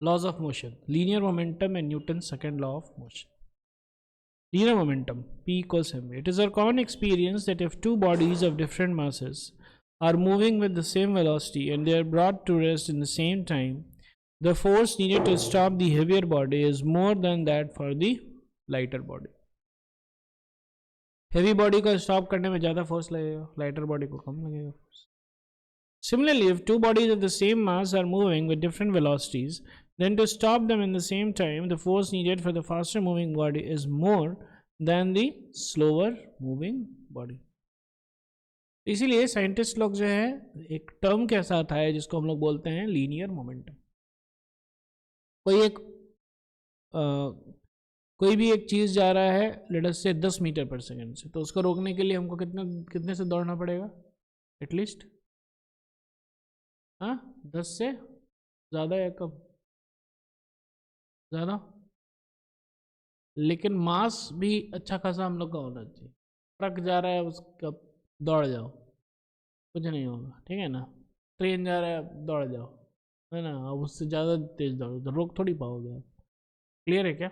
Laws of motion, linear momentum and Newton's second law of motion. Linear momentum, P equals mv. It is a common experience that if two bodies of different masses are moving with the same velocity and they are brought to rest in the same time, the force needed to stop the heavier body is more than that for the lighter body. Heavy body को stop करने में ज़्यादा force लगेगा, lighter body को कम लगेगा force. Similarly, if two bodies of the same mass are moving with different velocities, then to stop them in the same time, the force needed for the faster moving body is more than the slower moving body. इसीलिए scientist लोग जो है एक term के साथ आए जिसको हम लोग बोलते हैं लीनियर मोमेंटम. कोई भी एक चीज़ जा रहा है लेट अस से 10 मीटर पर सेकंड से, तो उसको रोकने के लिए हमको कितने से दौड़ना पड़ेगा एटलीस्ट? 10 से ज़्यादा या कम? ज़्यादा. लेकिन मास भी अच्छा खासा हम लोग का होना चाहिए. ट्रक जा रहा है उसका दौड़ जाओ, कुछ नहीं होगा, ठीक है ना. ट्रेन जा रहा है दौड़ जाओ, है ना. अब उससे ज़्यादा तेज दौड़ो तो रोक थोड़ी पाओगे आप. क्लियर है क्या?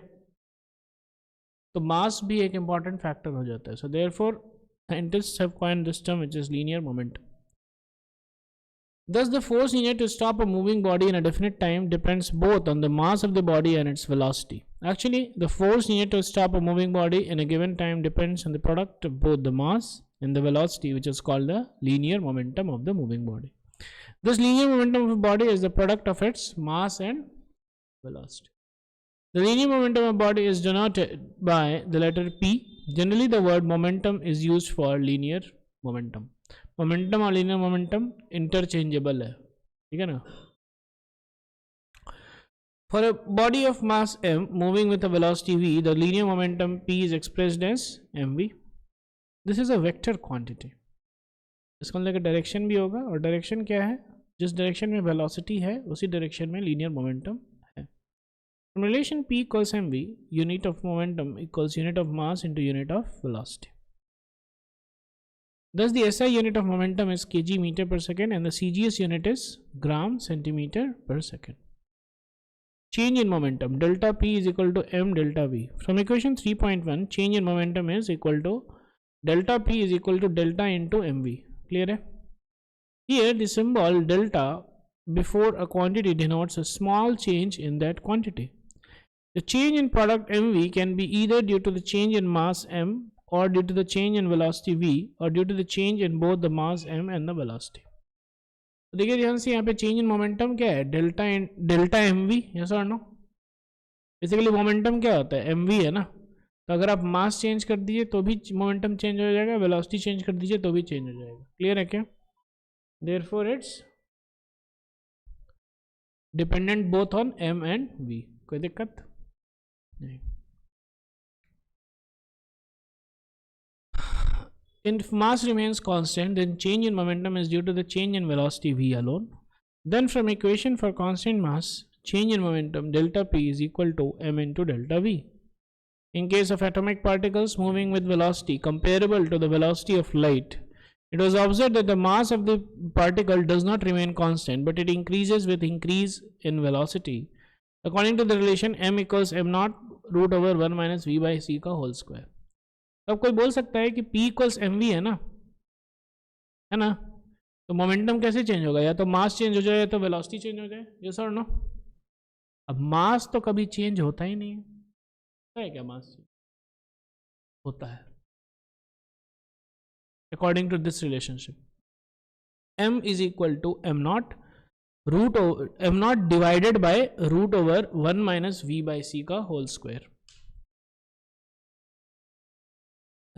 तो मास भी एक इम्पॉर्टेंट फैक्टर हो जाता है. So therefore scientists have coined this term which is linear momentum. Thus, the force needed to stop a moving body in a definite time depends both on the mass of the body and its velocity. Actually, the force needed to stop a moving body in a given time depends on the product of both the mass and the velocity, which is called the linear momentum of the moving body. This linear momentum of a body is the product of its mass and velocity. The linear momentum of a body is denoted by the letter P. Generally, the word momentum is used for linear momentum. Momentum और linear momentum interchangeable है, ठीक है ना. For a body of mass m moving with a velocity v, the linear momentum p is expressed as mv. This is a vector quantity. इसका मतलब direction भी होगा, और डायरेक्शन क्या है? जिस डायरेक्शन में वेलोसिटी है उसी डायरेक्शन में लीनियर मोमेंटम है. Relation p equals mv, unit of momentum equals unit of mass into unit of velocity. Thus, the SI unit of momentum is kg meter per second and the CGS unit is gram centimeter per second. Change in momentum, delta P is equal to m delta V. From equation 3.1, change in momentum is equal to delta P is equal to delta into mv. Clear है? Here the symbol delta before a quantity denotes a small change in that quantity. The change in product mv can be either due to the change in mass m or due to the change in velocity v or due to the change in both the mass m and the velocity. तो देखिए ध्यान से यहाँ पे change in momentum क्या है? Delta M V. Yes और no? Basically momentum क्या होता है? एम वी है ना. तो अगर आप मास चेंज कर दीजिए तो भी मोमेंटम चेंज हो जाएगा, वेलोसिटी चेंज कर दीजिए तो भी चेंज हो जाएगा. क्लियर है क्या? Therefore it's dependent both on M and V. कोई दिक्कत नहीं. If mass remains constant, then change in momentum is due to the change in velocity v alone. Then from equation for constant mass, change in momentum delta p is equal to m into delta v. In case of atomic particles moving with velocity comparable to the velocity of light, it was observed that the mass of the particle does not remain constant, but it increases with increase in velocity. According to the relation m equals m naught root over 1 minus v by c का whole square. अब कोई बोल सकता है कि P equals M we है ना. तो मोमेंटम कैसे चेंज होगा? या तो मास चेंज हो जाए या तो वेलोसिटी चेंज हो जाए. यस और नो? अब मास तो कभी चेंज होता ही नहीं है. होता है क्या मास? होता है. According to this relationship, m is equal to m not root over m not divided by root over 1 minus v by c का होल स्क्वायर.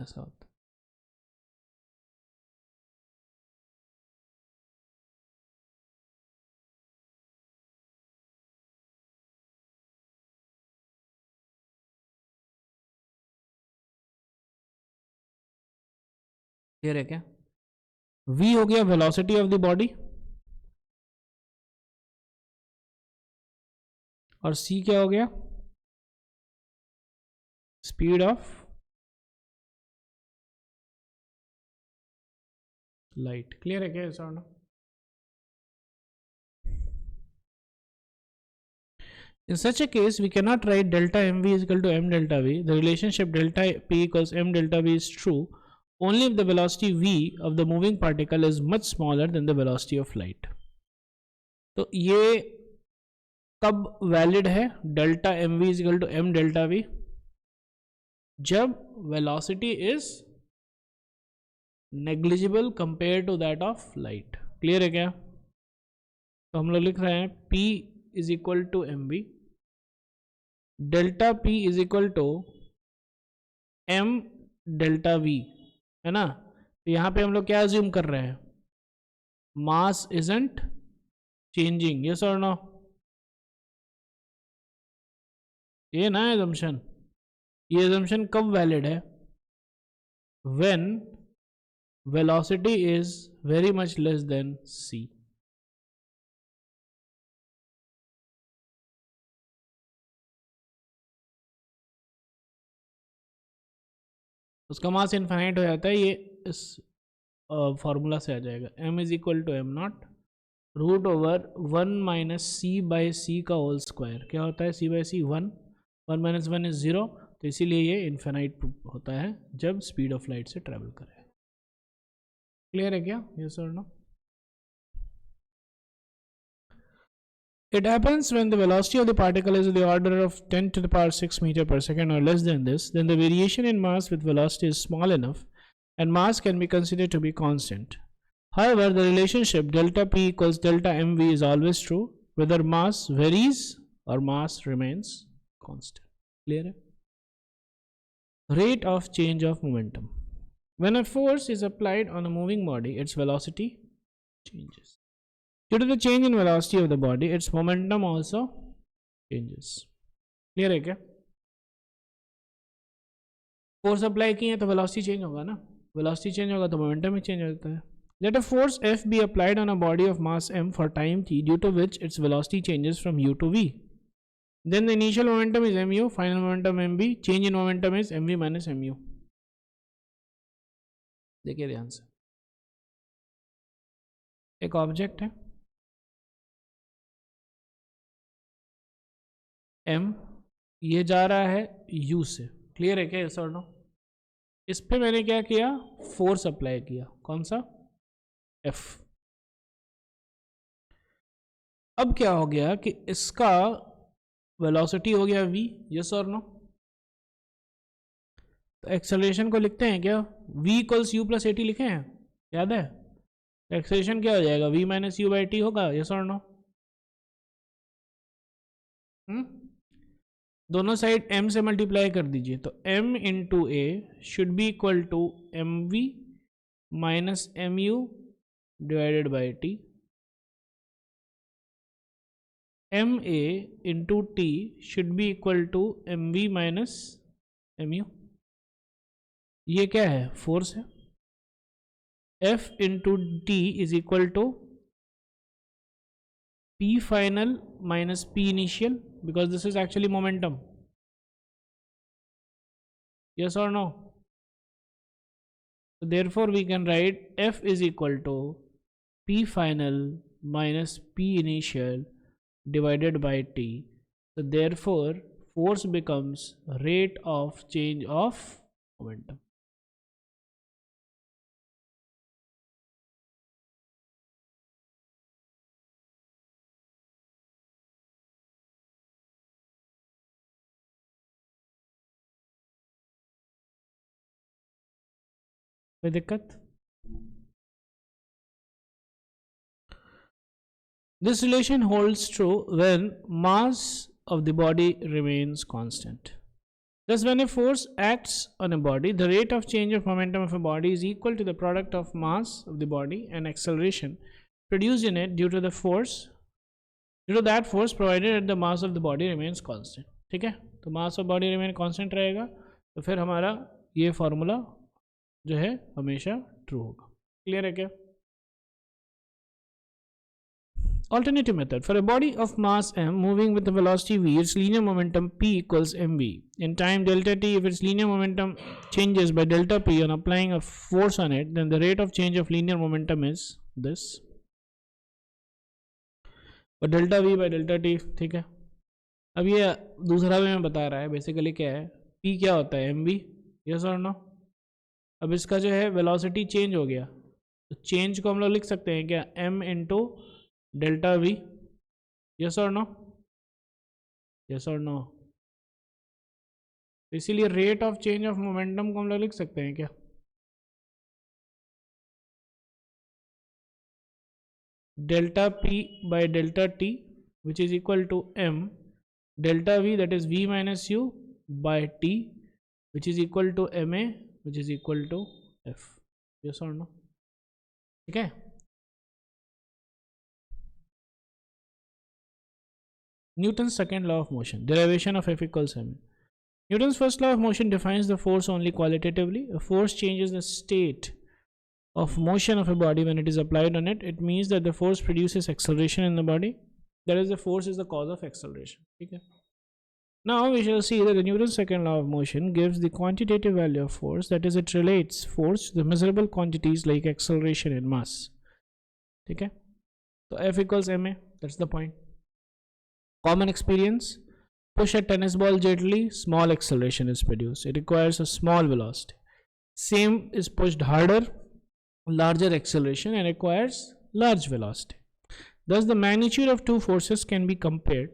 ऐसा होता है. क्लियर है क्या? v हो गया वेलोसिटी ऑफ द बॉडी और c क्या हो गया? Speed of light. क्लियर है क्या? ऐसा ना. In such a case, we cannot write delta mv is equal to m delta v. The relationship delta p equals m delta v is true only if the velocity v of the moving particle is much smaller than the velocity of light. तो ये कब valid है delta M V is equal to M delta V? जब velocity is negligible compare to that of light. Clear है क्या? तो हम लोग लिख रहे हैं P is equal to M V, delta P is equal to M delta V, है ना? तो यहाँ पे हम लोग क्या अज्यूम कर रहे हैं? मास इजंट चेंजिंग. यस और नो? ये ना assumption. ये assumption कब वैलिड है? when velocity is very much less than c. उसका मास इनफाइनाइट हो जाता है. ये इस फॉर्मूला से आ जाएगा. m is equal to M not root over 1 minus C by C का होल स्क्वायर. क्या होता है? c by C 1, 1 minus 1 is 0. तो इसीलिए ये इनफाइनाइट होता है जब स्पीड ऑफ लाइट से ट्रेवल करे. क्लियर है क्या? यस और no? It happens when the velocity of the particle is of the order of 10 to the power 6 meter per second or less than this, then the variation in mass with velocity is small enough and mass can be considered to be constant. However, the relationship delta P equals delta mv is always true whether mass varies or mass remains constant. Clear है? Rate of change of momentum. When a force is applied on a moving body, its velocity changes. Due to the change in velocity of the body, its momentum also changes. Clear है क्या? Force apply किए तो velocity change होगा ना. Velocity change होगा तो momentum भी change होता है. Let a force F be applied on a body of mass m for time t, due to which its velocity changes from u to v. Then the initial momentum is mu, final momentum mv. Change in momentum is mv minus mu. देखिए ध्यान से, एक object है m, ये जा रहा है u से. क्लियर है क्या? यस और नो? इस पे मैंने क्या किया? फोर्स अप्लाई किया. कौन सा? F. अब क्या हो गया कि इसका वेलोसिटी हो गया v. यस और नो? तो एक्सेलरेशन को लिखते हैं क्या? v equals U plus A T लिखे हैं, याद है? एक्सेलरेशन क्या हो जाएगा? v minus U by T होगा. यस और नो? दोनों साइड m से मल्टीप्लाई कर दीजिए. तो m into A should be equal to M V minus M U divided by T. M A into T should be equal to M V minus M U. ये क्या है? Force है. F into T is equal to P final minus P initial, because this is actually momentum. Yes or no? So therefore we can write F is equal to P final minus P initial divided by T. So therefore force becomes rate of change of momentum. कोई दिक्कत? This relation holds true when mass of the body remains constant. Thus, when a force acts on a body, the rate of change of momentum of a body is equal to the product of mass of the body and acceleration produced in it due to that force provided that the mass of the body remains constant. ठीक है? तो mass of body remain constant रहेगा, तो फिर हमारा ये formula जो है हमेशा ट्रू होगा. क्लियर है क्या? Alternative method. For a body of mass m moving with the velocity v, its linear momentum p equals mv. In time delta t, if its linear momentum changes by delta p on applying a force on it, then the rate of change of linear momentum is this. But delta v by delta t, ठीक है? अब ये दूसरा भी मैं बता रहा है, बेसिकली क्या है, p क्या होता है, mv, यस और नो। अब इसका जो है वेलोसिटी चेंज हो गया, तो चेंज को हम लोग लिख सकते हैं क्या, m into delta we, yes और नो, यस और नो। इसीलिए rate of change of momentum को हम लोग लिख सकते हैं क्या, delta p by delta t which is equal to m delta v, that is v minus u by t, which is equal to ma, which is equal to f, yes or no, ठीक है। Newton's second law of motion, derivation of F equals ma. Newton's first law of motion defines the force only qualitatively. A force changes the state of motion of a body when it is applied on it. It means that the force produces acceleration in the body. That is, the force is the cause of acceleration. Okay. Now we shall see that the Newton's second law of motion gives the quantitative value of force. That is, it relates force to the measurable quantities like acceleration and mass. Okay. So F equals ma. That's the point. Common experience: push a tennis ball gently, small acceleration is produced. It requires a small velocity. Same is pushed harder, larger acceleration, and requires large velocity. Thus, the magnitude of two forces can be compared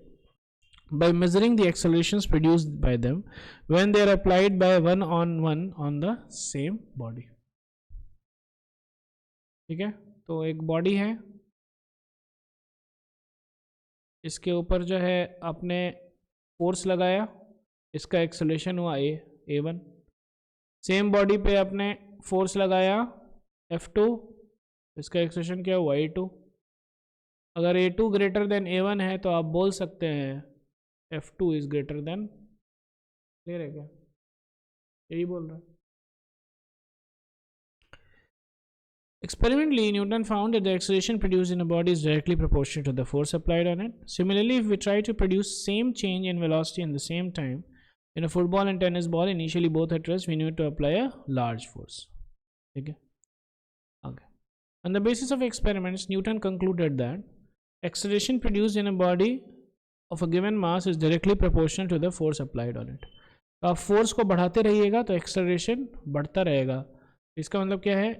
by measuring the accelerations produced by them when they are applied by one on the same body. ठीक है, तो एक body है, इसके ऊपर जो है आपने फोर्स लगाया, इसका एक्सेलरेशन हुआ a1। सेम बॉडी पे आपने फोर्स लगाया f2, इसका एक्सेलरेशन क्या हुआ a2। अगर a2 ग्रेटर देन a1 है तो आप बोल सकते हैं f2 is greater than, clear है क्या, यही बोल रहा है। Experimentally, Newton found that the acceleration produced in a body is directly proportional to the force applied on it. Similarly, if we try to produce same change in velocity in the same time in a football and tennis ball, initially both at rest, we need to apply a large force. Okay. On the basis of experiments, Newton concluded that acceleration produced in a body of a given mass is directly proportional to the force applied on it. तो आप force को बढ़ाते रहिएगा तो acceleration बढ़ता रहेगा। इसका मतलब क्या है,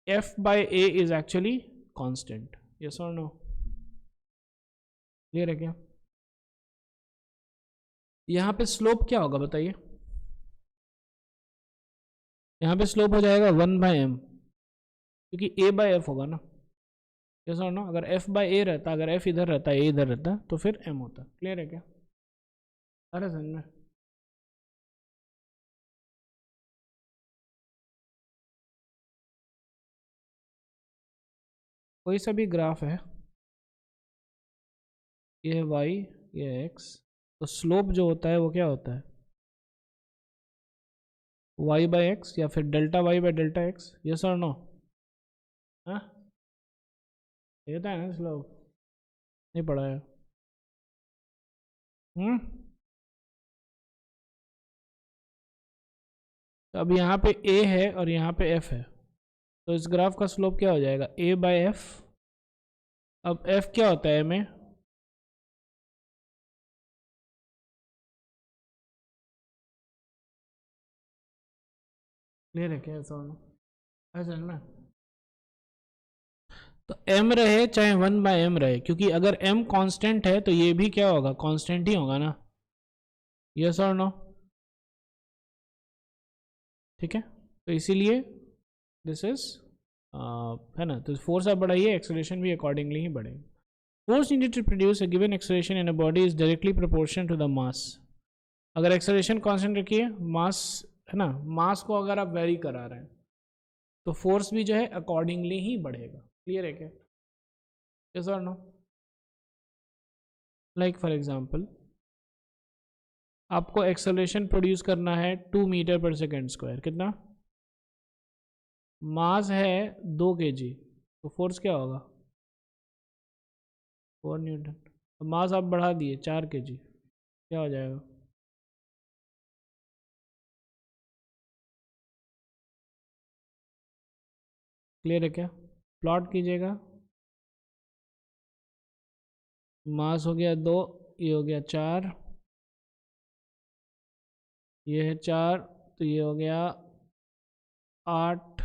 F by A is actually constant. Yes or no? Clear है क्या? यहाँ पे स्लोप क्या होगा बताइए, यहाँ पे स्लोप हो जाएगा 1/m, क्योंकि A by F होगा ना। Yes or no? अगर F by A रहता, अगर F इधर रहता, A इधर रहता, तो फिर M होता। क्लियर है क्या? अरे समझ में, कोई सा भी ग्राफ है, ये है y, ये है x, तो स्लोप जो होता है वो क्या होता है, y by x या फिर delta y by delta x। Yes और नो? हाँ, ये था ना स्लोप, नहीं पढ़ा है। तो अब यहाँ पे a है और यहाँ पे f है, तो इस ग्राफ का स्लोप क्या हो जाएगा, a by f। अब f क्या होता है में, क्लियर है क्या, ऐसा ना, तो m रहे चाहे 1/m रहे, क्योंकि अगर m कांस्टेंट है तो ये भी क्या होगा, कांस्टेंट ही होगा ना। यस और नो? ठीक है, तो इसीलिए दिस इज है ना, तो फोर्स आप बढ़ाइए, एक्सेलरेशन भी अकॉर्डिंगली ही बढ़ेगा। Force needed to produce a given acceleration in a body is directly proportional to the mass. अगर एक्सेलरेशन कांस्टेंट रखिए, मास है ना, मास को अगर आप वेरी करा रहे हैं तो फोर्स भी जो है अकॉर्डिंगली ही बढ़ेगा। क्लियर है क्या? यस और नो? लाइक फॉर एग्जांपल, आपको एक्सेलरेशन प्रोड्यूस करना है 2 मीटर पर सेकेंड स्क्वायर, कितना, मास है 2 kg, तो फोर्स क्या होगा, 4 न्यूटन। तो मास आप बढ़ा दिए 4 kg, क्या हो जाएगा, क्लियर है क्या? प्लॉट कीजिएगा, मास हो गया 2, ये हो गया 4, ये है 4, तो ये हो गया 8,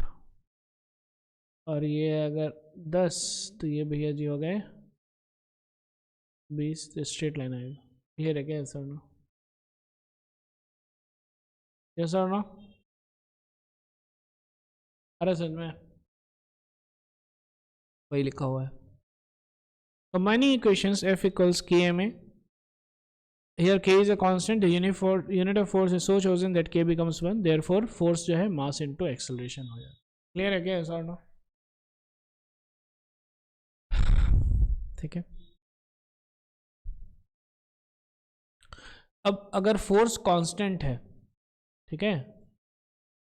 और ये अगर 10 तो ये भैया जी हो गए 20, तो स्ट्रेट लाइन आएगा। ये रह गया सर नो, ये सर नो, अरे सर में वही लिखा हुआ है। Combining equations F equals kma. Here k is a constant. The unit of force is so chosen that k becomes 1. Therefore, force जो है mass into acceleration हो जाए। Clear है क्या ऐसा ना? ठीक है। अब अगर फोर्स कांस्टेंट है, ठीक है,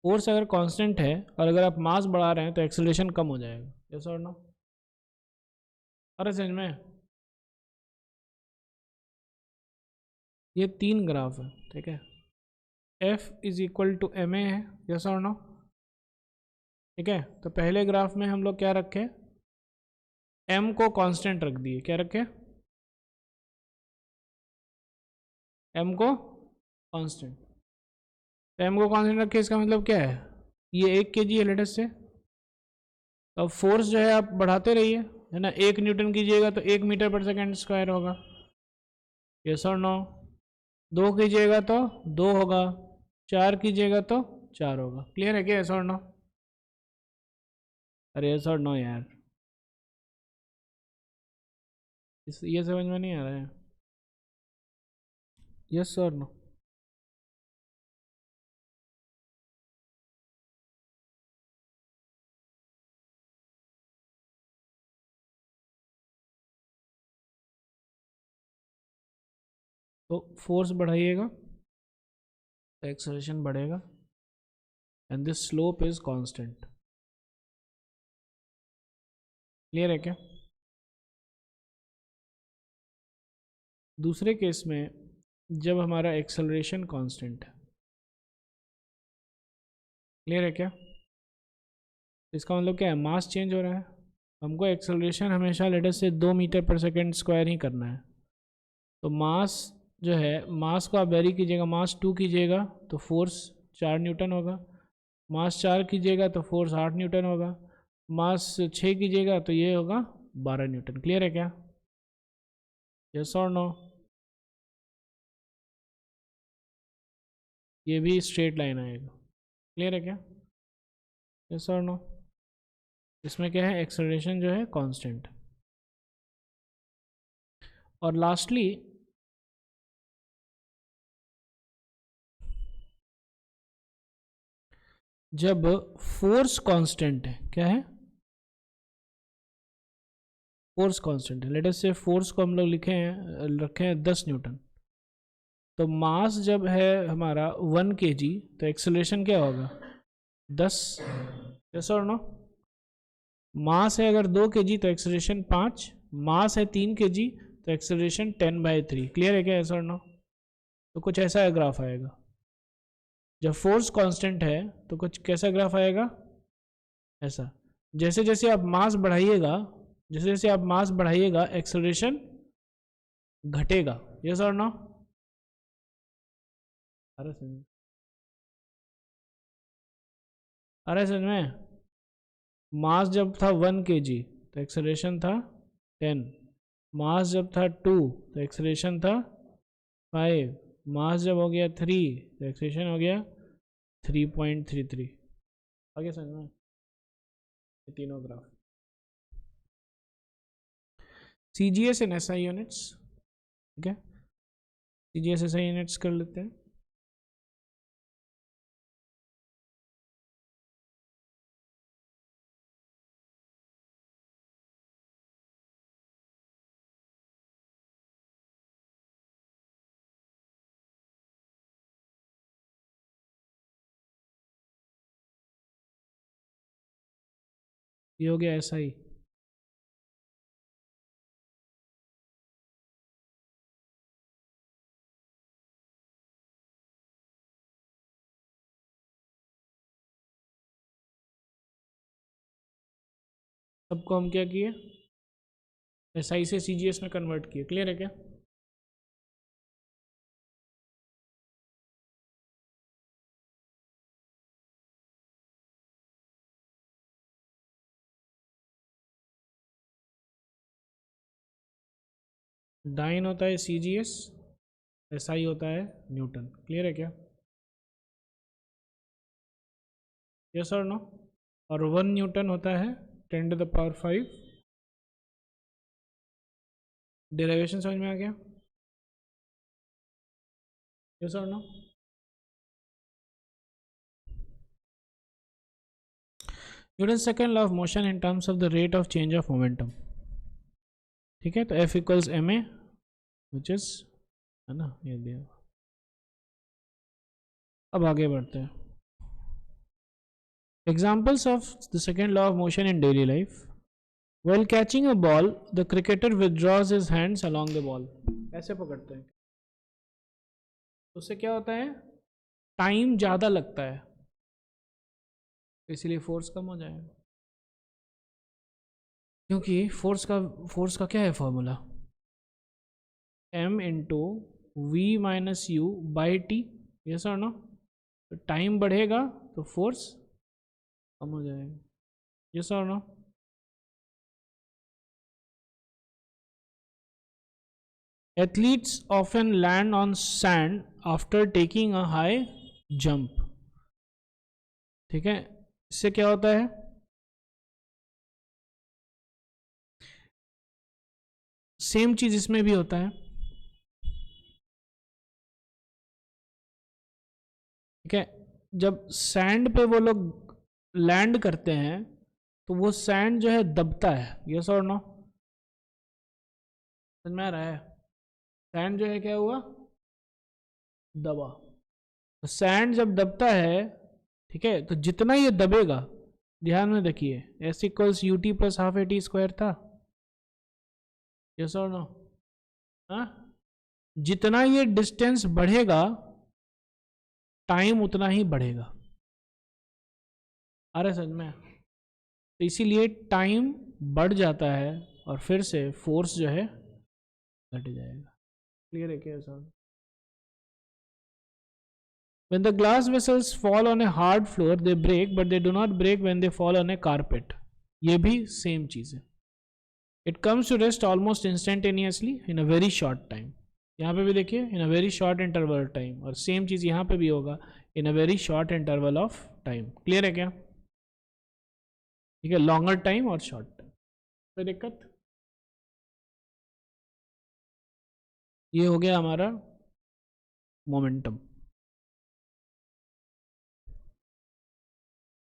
फोर्स अगर कांस्टेंट है और अगर आप मास बढ़ा रहे हैं तो एक्सेलरेशन कम हो जाएगा। यस और नो? अरे समझ में, ये 3 ग्राफ है, ठीक है। F is equal to M A है, यस और नो? ठीक है, तो पहले ग्राफ में हम लोग क्या रखे, m को कांस्टेंट रख दिए, क्या रखे, m को कांस्टेंट। तो m को कांस्टेंट रखे, इसका मतलब क्या है, ये 1 kg है लेटेस्ट से। अब फोर्स जो है आप बढ़ाते रहिए, है ना, 1 न्यूटन कीजिएगा तो 1 मीटर पर सेकेंड स्क्वायर होगा, यस और नो? 2 कीजिएगा तो 2 होगा, 4 कीजिएगा तो 4 होगा। क्लियर है क्या, यस और नो? अरे यस और नो यार, ये समझ में नहीं आ रहा है, यस और नो? तो फोर्स बढ़ाइएगा तो एक्सेलरेशन बढ़ेगा, and this slope is constant. Clear है क्या? दूसरे केस में जब हमारा एक्सेलरेशन कांस्टेंट है, क्लियर है क्या, इसका मतलब क्या है, मास चेंज हो रहा है, हमको एक्सेलरेशन हमेशा लेटेस्ट से 2 मीटर पर सेकेंड स्क्वायर ही करना है। तो मास जो है, मास को आप वेरी कीजिएगा, मास 2 कीजिएगा तो फोर्स 4 न्यूटन होगा, मास 4 कीजिएगा तो फोर्स 8 न्यूटन होगा, मास 6 कीजिएगा तो ये होगा 12 न्यूटन। क्लियर है क्या, यस और नो? ये भी स्ट्रेट लाइन आएगा। क्लियर है क्या, यस और नो? इसमें क्या है, एक्सेलरेशन जो है कांस्टेंट। और लास्टली जब फोर्स कांस्टेंट है, क्या है, फोर्स कांस्टेंट है, लेट अस से फोर्स को हम लोग लिखे हैं, रखे हैं 10 न्यूटन, तो मास जब है हमारा 1 kg तो एक्सेलरेशन क्या होगा, 10, यस और नो? मास है अगर 2 kg तो एक्सेलरेशन 5, मास है 3 kg तो एक्सेलरेशन 10/3। क्लियर है क्या, यस और नो? तो कुछ ऐसा ग्राफ आएगा, जब फोर्स कांस्टेंट है तो कुछ कैसा ग्राफ आएगा, ऐसा। जैसे जैसे आप मास बढ़ाइएगा, जैसे जैसे आप मास बढ़ाइएगा एक्सेलरेशन घटेगा, यस और नो? अरे समझ, अरे समझ में, मास जब था 1 kg तो एक्सेलरेशन था 10, मास जब था 2 तो एक्सेलरेशन था 5, मास जब हो गया 3 तो एक्सेलरेशन हो गया 3.33। आगे समझ में, ये तीनों graph. CGS and SI units, ठीक है, CGS SI यूनिट्स कर लेते हैं। ये हो गया SI, सबको हम क्या किए, SI से CGS में कन्वर्ट किए। क्लियर है क्या? डाइन होता है CGS, SI होता है न्यूटन। क्लियर है क्या? यस और नो? और 1 न्यूटन होता है 10⁵। डेरिवेशन समझ में आ गया? यस और no? Newton second law of motion in terms of the rate of change of momentum. ठीक है, तो F equals ma which is, है ना, ये दिया। अब आगे बढ़ते हैं। Examples of the second law of motion in daily life. While catching a ball, the cricketer withdraws his hands along the ball. ऐसे पकड़ते हैं, तो उससे क्या होता है? टाइम ज़्यादा लगता है, इसलिए फोर्स कम हो जाएगा। क्योंकि फोर्स का क्या है formula? m into V minus U by T. Yes और नो? तो टाइम बढ़ेगा तो फोर्स कम हो जाएगा। यस और no? Athletes often land on sand after taking a high jump. ठीक है, इससे क्या होता है? सेम चीज इसमें भी होता है। ठीक है, जब सैंड पे वो लोग लैंड करते हैं तो वो सैंड जो है दबता है। यस और नो? समझ में आ रहा है? सैंड जो है क्या हुआ? दबा। तो सैंड जब दबता है, ठीक है, तो जितना ये दबेगा, ध्यान में रखिए, S equals UT plus half AT square था। यस और नो? हाँ, जितना ये डिस्टेंस बढ़ेगा टाइम उतना ही बढ़ेगा। आ रहा है समझ में? तो इसीलिए टाइम बढ़ जाता है और फिर से फोर्स जो है घट जाएगा। क्लियर है क्या sir? When the glass vessels fall on a hard floor, they break, but they do not break when they fall on a carpet. ये भी सेम चीज है। It comes to rest almost instantaneously in a very short time. यहाँ पे भी देखिए in a very short interval time, और same चीज यहाँ पे भी होगा in a very short interval of time. Clear है क्या? ठीक है, लॉन्गर टाइम और शॉर्ट टाइम। कोई दिक्कत? ये हो गया हमारा मोमेंटम।